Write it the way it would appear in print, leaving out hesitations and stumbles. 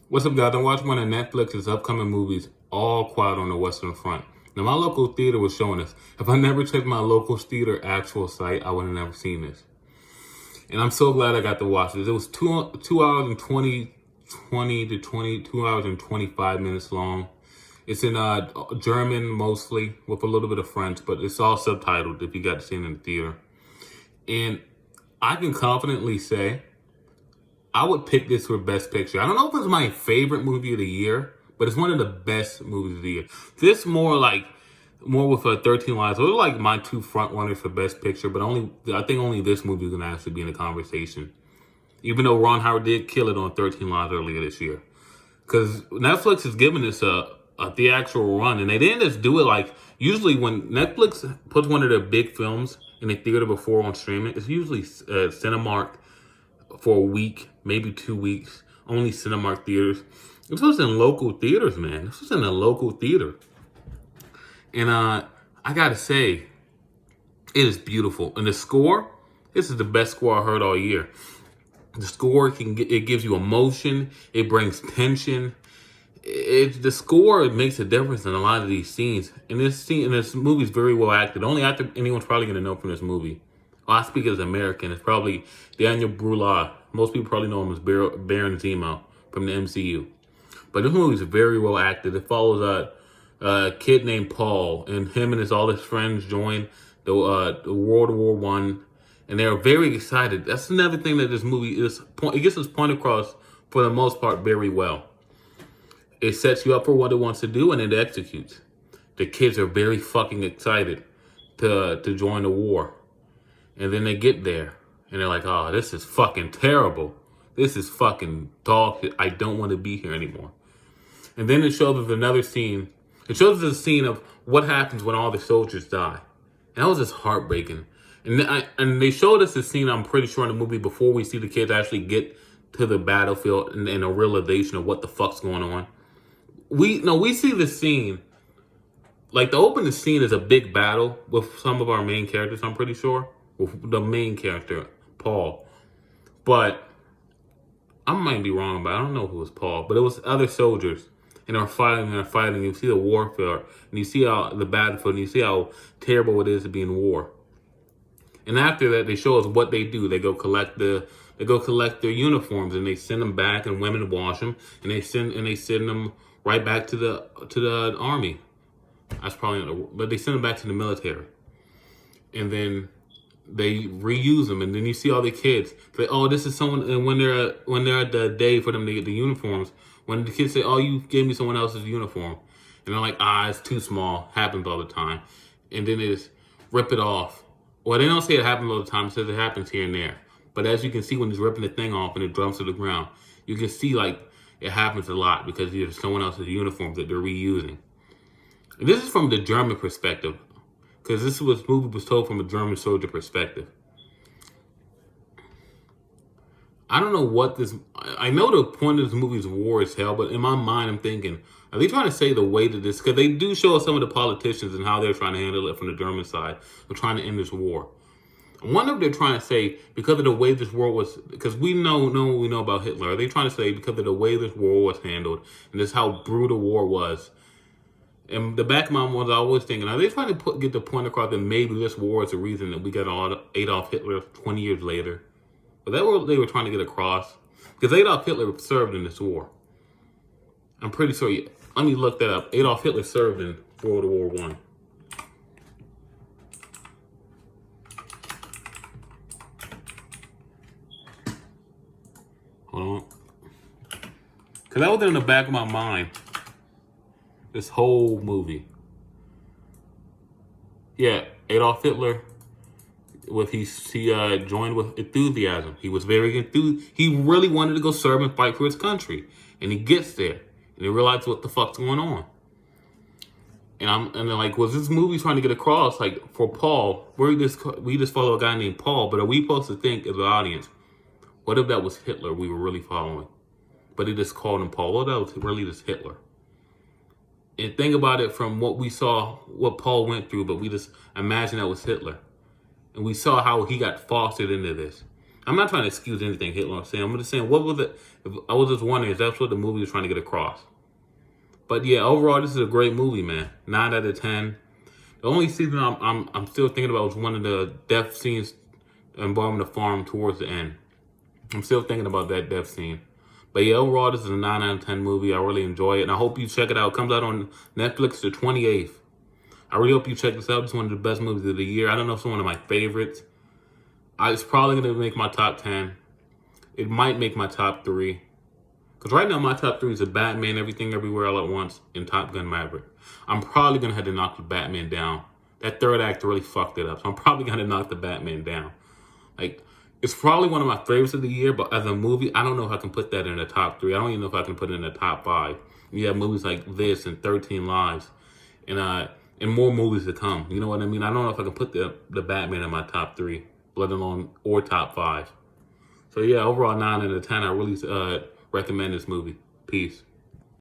What's up, guys? I'm watching one of Netflix's upcoming movies, All Quiet on the Western Front. Now, my local theater was showing this. If I never checked my local theater actual site, I would have never seen this. And I'm so glad I got to watch this. It was 2 hours and 2 hours and 25 minutes long. It's in German mostly, with a little bit of French, but it's all subtitled if you got to see it in the theater. And I can confidently say I would pick this for Best Picture. I don't know if it's my favorite movie of the year, but it's one of the best movies of the year. This more with 13 Lives. Those are like my two front runners for Best Picture, but I think only this movie is gonna actually be in the conversation. Even though Ron Howard did kill it on 13 Lives earlier this year, because Netflix is giving this a theatrical run, and they didn't just do it like usually when Netflix puts one of their big films in the theater before on streaming. It's usually Cinemark for a week, maybe 2 weeks, only Cinemark theaters. This was in local theaters, man. This was in a local theater. And I gotta say, it is beautiful. And the score, this is the best score I heard all year. The score it gives you emotion, it brings tension. The score makes a difference in a lot of these scenes. And this movie is very well acted. The only actor anyone's probably gonna know from this movie, well, I speak as American, it's probably Daniel Brühl. Most people probably know him as Baron Zemo from the MCU. But this movie is very well acted. It follows a kid named Paul, and him and all his friends join the World War One, and they're very excited. That's another thing that this movie is. It gets its point across for the most part very well. It sets you up for what it wants to do, and it executes. The kids are very fucking excited to join the war. And then they get there, and they're like, oh, this is fucking terrible. This is fucking dog shit. I don't want to be here anymore. And then it shows us another scene. It shows us a scene of what happens when all the soldiers die. And that was just heartbreaking. And they showed us this scene, I'm pretty sure, in the movie before we see the kids actually get to the battlefield and a realization of what the fuck's going on. We see this scene. Like, the opening scene is a big battle with some of our main characters, I'm pretty sure. With the main character, Paul. But I might be wrong, but I don't know who was Paul. But it was other soldiers. And they're fighting. You see the warfare. And you see how the battlefield. And you see how terrible it is to be in war. And after that, they show us what they do. They go collect their uniforms, and they send them back, and women wash them, and they send them right back to the army. That's probably not, but they send them back to the military. And then they reuse them, and then you see all the kids say, "Oh, this is someone." And when they're at the day for them to get the uniforms, when the kids say, "Oh, you gave me someone else's uniform," and they're like, "Ah, it's too small." Happens all the time, and then they just rip it off. Well, they don't say it happens all the time. It says it happens here and there. But as you can see, when he's ripping the thing off and it drops to the ground, you can see like it happens a lot because there's someone else's uniform that they're reusing. And this is from the German perspective. Because this movie was told from a German soldier perspective. I don't know what this... I know the point of this movie is war as hell, but in my mind I'm thinking, are they trying to say the way that this... Because they do show us some of the politicians and how they're trying to handle it from the German side. They're trying to end this war. I wonder if they're trying to say, because of the way this war was... Because we know what we know about Hitler. Are they trying to say, because of the way this war was handled, and just how brutal war was... In the back of my mind, I was always thinking, are they trying to get the point across that maybe this war is the reason that we got Adolf Hitler 20 years later? But that what they were trying to get across? Because Adolf Hitler served in this war. I'm pretty sure. Let me look that up. Adolf Hitler served in World War One. Hold on. Because that was in the back of my mind. This whole movie. Yeah, Adolf Hitler, he joined with enthusiasm. He was very enthused. He really wanted to go serve and fight for his country. And he gets there, and he realizes what the fuck's going on. And then like, was this movie trying to get across, like, for Paul, we just follow a guy named Paul, but are we supposed to think as an audience, what if that was Hitler we were really following? But they just called him Paul. What if that was really just Hitler? And think about it from what we saw, what Paul went through, but we just imagine that was Hitler. And we saw how he got fostered into this. I'm not trying to excuse anything Hitler was saying. I'm just saying, what was it? I was just wondering if that's what the movie was trying to get across. But yeah, overall, this is a great movie, man. 9 out of 10. The only scene I'm still thinking about was one of the death scenes involving the farm towards the end. I'm still thinking about that death scene. But yeah, overall, this is a 9 out of 10 movie. I really enjoy it, and I hope you check it out. It comes out on Netflix the 28th. I really hope you check this out. It's one of the best movies of the year. I don't know if it's one of my favorites. It's probably going to make my top 10. It might make my top 3. Because right now, my top 3 is a Batman, Everything Everywhere All at Once, and Top Gun Maverick. I'm probably going to have to knock the Batman down. That third act really fucked it up. So I'm probably going to knock the Batman down. Like, it's probably one of my favorites of the year, but as a movie, I don't know if I can put that in the top 3. I don't even know if I can put it in the top 5. You have movies like this and 13 Lives, and more movies to come. You know what I mean? I don't know if I can put the Batman in my top 3, let alone or top 5. So yeah, overall 9 out of 10. I really recommend this movie. Peace.